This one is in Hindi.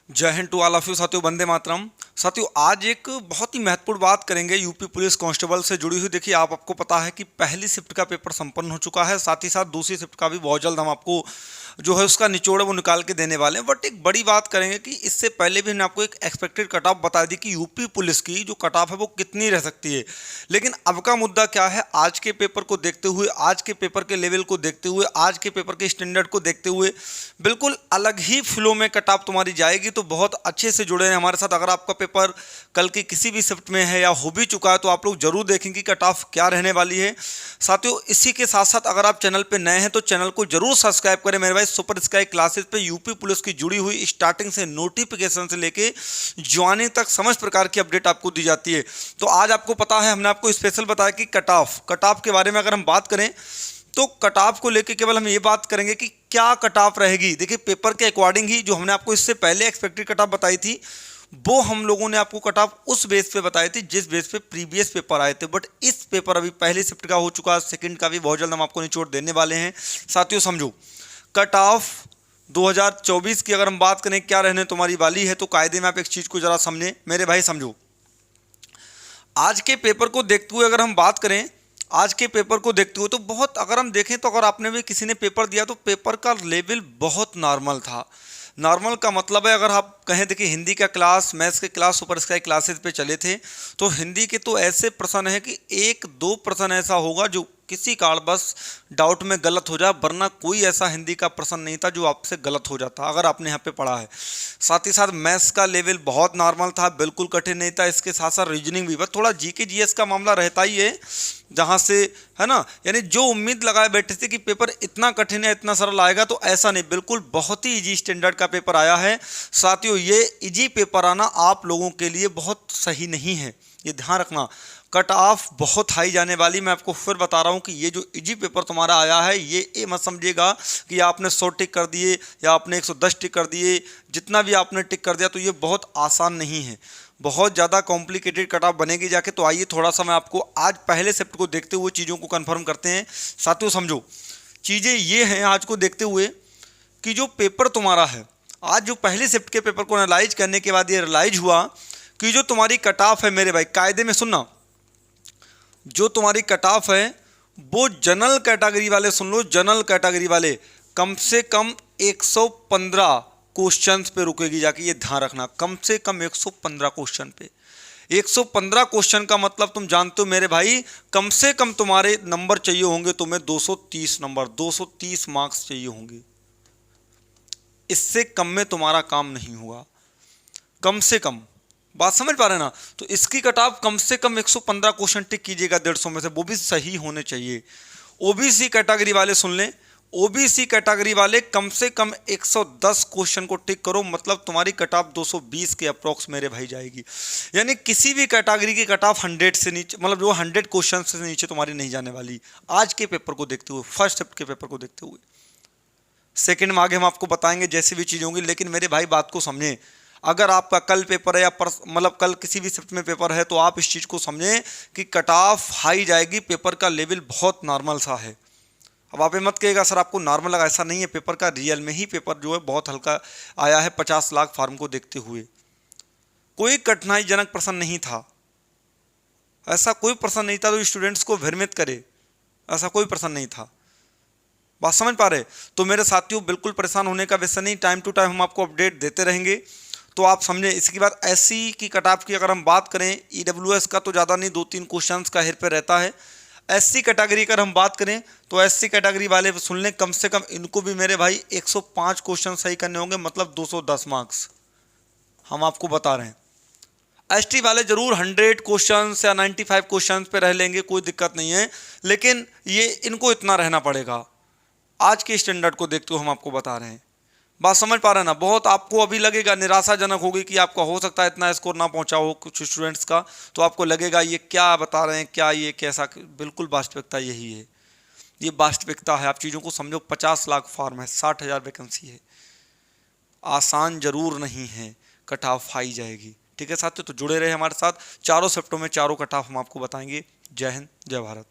जय हिंद टू ऑल ऑफ यू साथियों, वंदे मातरम। साथियों, आज एक बहुत ही महत्वपूर्ण बात करेंगे यूपी पुलिस कांस्टेबल से जुड़ी हुई। देखिए, आपको पता है कि पहली शिफ्ट का पेपर संपन्न हो चुका है, साथ ही साथ दूसरी शिफ्ट का भी बहुत जल्द हम आपको जो है उसका निचोड़ है वो निकाल के देने वाले हैं। बट एक बड़ी बात करेंगे कि इससे पहले भी हमने आपको एक एक्सपेक्टेड कट ऑफ बता दी कि यूपी पुलिस की जो कट ऑफ है वो कितनी रह सकती है। लेकिन अब का मुद्दा क्या है, आज के पेपर को देखते हुए, आज के पेपर के लेवल को देखते हुए, आज के पेपर के स्टैंडर्ड को देखते हुए बिल्कुल अलग ही फ्लो में कट ऑफ तुम्हारी जाएगी। तो बहुत अच्छे से जुड़े हैं हमारे साथ। अगर आपका पेपर कल की किसी भी शिफ्ट में है या हो भी चुका है तो आप लोग जरूर देखेंगे कि कट ऑफ क्या रहने वाली है। साथियों, इसी के साथ साथ अगर आप चैनल पे नए हैं तो चैनल को जरूर सब्सक्राइब करें मेरे भाई। सुपर स्काई क्लासेस पे यूपी पुलिस की जुड़ी हुई स्टार्टिंग से नोटिफिकेशन से लेके ज्वाइनिंग तक समस्त प्रकार की अपडेट आपको दी जाती है। तो आज आपको पता है, हमने आपको स्पेशल बताया कि कट ऑफ के बारे में अगर हम बात करें तो कट ऑफ को लेके केवल हम ये बात करेंगे कि क्या कट ऑफ रहेगी। देखिए, पेपर के अकॉर्डिंग ही जो हमने आपको इससे पहले एक्सपेक्टेड कट ऑफ बताई थी वो हम लोगों ने आपको कट ऑफ उस बेस पे बताई थी जिस बेस पे प्रीवियस पेपर आए थे। बट इस पेपर अभी पहली शिफ्ट का हो चुका है, सेकंड का भी बहुत जल्द हम आपको निचोड़ देने वाले हैं। साथियों समझो, कट ऑफ 2024 की अगर हम बात करें क्या रहने तुम्हारी वाली है, तो कायदे में आप एक चीज को जरा समझे मेरे भाई, समझो। आज के पेपर को देखते हुए अगर हम बात करें, आज के पेपर को देखते हुए तो बहुत, अगर हम देखें तो अगर आपने भी किसी ने पेपर दिया तो पेपर का लेवल बहुत नॉर्मल था। नॉर्मल का मतलब है, अगर आप कहें देखिए हिंदी का क्लास, मैथ्स के क्लास सुपर स्काई क्लासेस पे चले थे तो हिंदी के तो ऐसे प्रश्न है कि एक दो प्रश्न ऐसा होगा जो किसी कारणवश डाउट में गलत हो जाए, वरना कोई ऐसा हिंदी का प्रश्न नहीं था जो आपसे गलत हो जाता अगर आपने यहाँ पे पढ़ा है। साथ ही साथ मैथ्स का लेवल बहुत नॉर्मल था, बिल्कुल कठिन नहीं था। इसके साथ साथ रीजनिंग भी, बस थोड़ा जीके जीएस का मामला रहता ही है जहाँ से, है ना, यानी जो उम्मीद लगाए बैठे थे कि पेपर इतना कठिन है इतना सरल आएगा, तो ऐसा नहीं, बिल्कुल बहुत ही इजी स्टैंडर्ड का पेपर आया है। साथियों, ये इजी पेपर आना आप लोगों के लिए बहुत सही नहीं है, ये ध्यान रखना। कट ऑफ बहुत हाई जाने वाली, मैं आपको फिर बता रहा हूँ कि ये जो इजी पेपर तुम्हारा आया है ये मत समझिएगा कि आपने 100 टिक कर दिए या आपने 110 टिक कर दिए, जितना भी आपने टिक कर दिया तो ये बहुत आसान नहीं है, बहुत ज़्यादा कॉम्प्लिकेटेड कट ऑफ बनेगी जाके। तो आइए थोड़ा सा मैं आपको आज पहले शिफ्ट को देखते हुए चीज़ों को कन्फर्म करते हैं। साथियों समझो, चीज़ें ये हैं आज को देखते हुए कि जो पेपर तुम्हारा है, आज जो पहले शिफ्ट के पेपर को एनालाइज करने के बाद ये रियलाइज हुआ कि जो तुम्हारी कट ऑफ है मेरे भाई, कायदे में सुनना, जो तुम्हारी कट ऑफ है वो जनरल कैटेगरी वाले, सुन लो, जनरल कैटेगरी वाले कम से कम 115 क्वेश्चंस पे रुकेगी जाके, ये ध्यान रखना। कम से कम 115 क्वेश्चन पे, 115 क्वेश्चन का मतलब तुम जानते हो मेरे भाई, कम से कम तुम्हारे नंबर चाहिए होंगे तुम्हें 230 नंबर, 230 मार्क्स चाहिए होंगे। इससे कम में तुम्हारा काम नहीं होगा, कम से कम। बात समझ पा रहे हैं ना? तो इसकी कट ऑफ कम से कम 115 क्वेश्चन टिक कीजिएगा 150 में से, वो भी सही होने चाहिए। ओबीसी कैटेगरी वाले सुन लें, ओबीसी कैटेगरी वाले कम से कम 110 क्वेश्चन को टिक करो, मतलब तुम्हारी कट ऑफ 220 के अप्रोक्स मेरे भाई जाएगी। यानी किसी भी कैटेगरी की कट ऑफ 100 से नीचे, मतलब जो 100 क्वेश्चन से नीचे तुम्हारी नहीं जाने वाली आज के पेपर को देखते हुए, फर्स्ट शिफ्ट के पेपर को देखते हुए। सेकंड में आगे हम आपको बताएंगे जैसी भी चीज़ होंगी, लेकिन मेरे भाई बात को समझें। अगर आपका कल पेपर है या मतलब कल किसी भी शिफ्ट में पेपर है तो आप इस चीज़ को समझें कि कट ऑफ हाई जाएगी, पेपर का लेवल बहुत नॉर्मल सा है। अब आप ये मत कहिएगा सर आपको नॉर्मल लगा, ऐसा नहीं है। पेपर का रियल में ही पेपर जो है बहुत हल्का आया है। 50 लाख फार्म को देखते हुए कोई कठिनाईजनक प्रश्न नहीं था, ऐसा कोई प्रश्न नहीं था जो स्टूडेंट्स को भ्रमित करे, ऐसा कोई प्रश्न नहीं था। बात समझ पा रहे? तो मेरे साथियों, बिल्कुल परेशान होने का विषय नहीं, टाइम टू टाइम हम आपको अपडेट देते रहेंगे, तो आप समझें। इसके बाद एससी की कट ऑफ की अगर हम बात करें, ईडब्ल्यूएस का तो ज़्यादा नहीं, 2-3 क्वेश्चंस का हेर पे रहता है। एससी कैटेगरी अगर हम बात करें तो एससी कैटेगरी वाले सुन लें, कम से कम इनको भी मेरे भाई 105 क्वेश्चन सही करने होंगे, मतलब 210 मार्क्स हम आपको बता रहे हैं। एसटी वाले जरूर 100 क्वेश्चन या 95 क्वेश्चन पे रह लेंगे, कोई दिक्कत नहीं है, लेकिन ये इनको इतना रहना पड़ेगा। आज के स्टैंडर्ड को देखते हुए हम आपको बता रहे हैं। बात समझ पा रहे हैं ना? बहुत आपको अभी लगेगा, निराशाजनक होगी कि आपका हो सकता है इतना स्कोर ना पहुंचा हो कुछ स्टूडेंट्स का, तो आपको लगेगा ये क्या बता रहे हैं, क्या ये कैसा। बिल्कुल वास्तविकता यही है, ये वास्तविकता है। आप चीज़ों को समझो, 50 लाख फॉर्म है, 60,000 वैकेंसी है, आसान जरूर नहीं है, कट ऑफ हाई जाएगी। ठीक है साथियों, तो जुड़े रहे हमारे साथ। चारों शिफ्टों में चारों कट ऑफ हम आपको बताएंगे। जय हिंद, जय भारत।